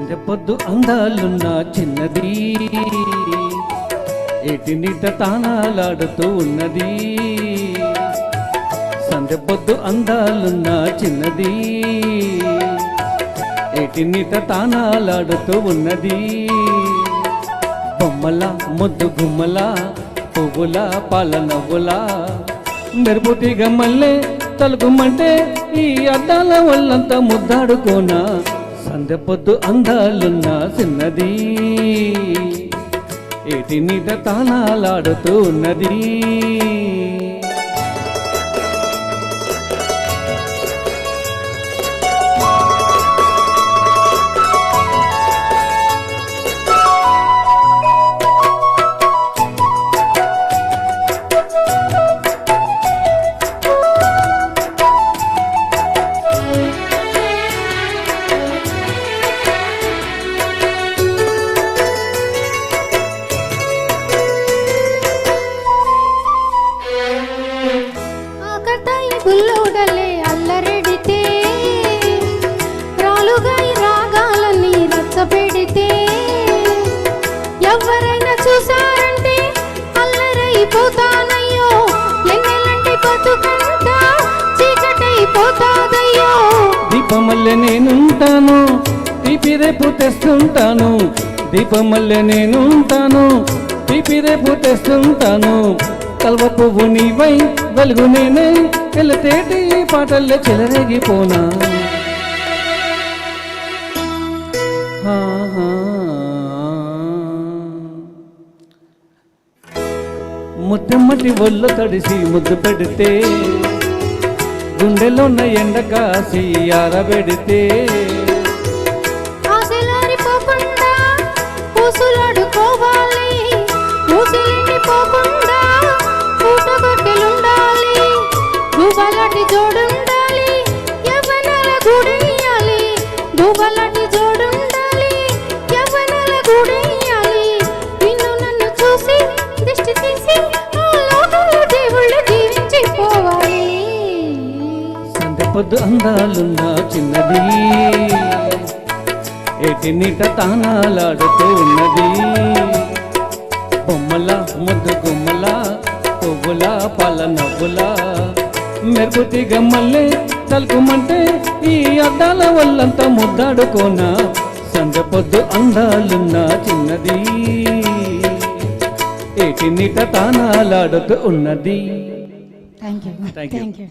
సంధ్య పొద్దు అందాలున్న చిన్నది ఏటినిట తానాలాడుతూ ఉన్నది. సంధ్య పొద్దు అందాలున్న చిన్నది ఏటినిట తానాలాడుతూ ఉన్నది. బొమ్మల ముద్దు గుమ్మల పువ్వుల పాల నవ్వుల మెరుపుతిగ మల్లె తలుగుమంటే ఈ అద్దాల వల్లంతా ముద్దాడుకోనా. సంధ్య పొద్దు అందాలున్న చిన్నది ఏటి నీట తానాలాడుతూ ఉన్నది. పుల్లోడలే అల్లరెడితే రాలుగాయి రాగాలని రచ్చబెడితే ఎవరైనా చూసారంటే అల్లరైపోతానయ్యో. ఎన్నెలంటి బతుకంట చీకటైపోతాదయ్యో. దీపమల్లె నేనుంటాను తీపి రేపు తెస్తుంటాను. దీపమల్లె నేనుంటాను తీపి రేపు తెస్తుంటాను. కల్వ పువ్వు నీవై వెలుగు నేనే వెళతేటి పాటల్లే చెలరేగిపోనా. ముద్దమ్మటి ఒళ్ళు తడిసి ముద్దు పెడితే గుండెలోన్న ఎండ కాసి ఆరబెడితే ఆశలారిపోకుండా పూసులాడుకోవాలి. పూసులిండిపోకుండా పూటగొట్టెలుండాలి. గువ్వలాంటి జోడుండాలి. యవ్వనాల గూడెయ్యాలి. గువ్వలాంటి జోడుండాలి. యవ్వనాల గూడెయ్యాలి. నిన్ను నన్ను చూసి దిష్టి తీసి ఆ లోకంలో దేవుళ్ళు జీవించిపోవాలి. సంధ్య పొద్దు అందాలున్న చిన్నది ఏటి నీట తానాలాడుతూ ఉన్నది. బొమ్మల ముద్దు గుమ్మల పువ్వుల పాల నవ్వుల మెరుపుతిగ మల్లె తలుకుమంటే ఈ అద్దాల వల్లంతా ముద్దాడుకోనా. సంధ్య పొద్దు అందాలున్న చిన్నది ఏటి నీట తానాలాడుతూ ఉన్నది. Thank you.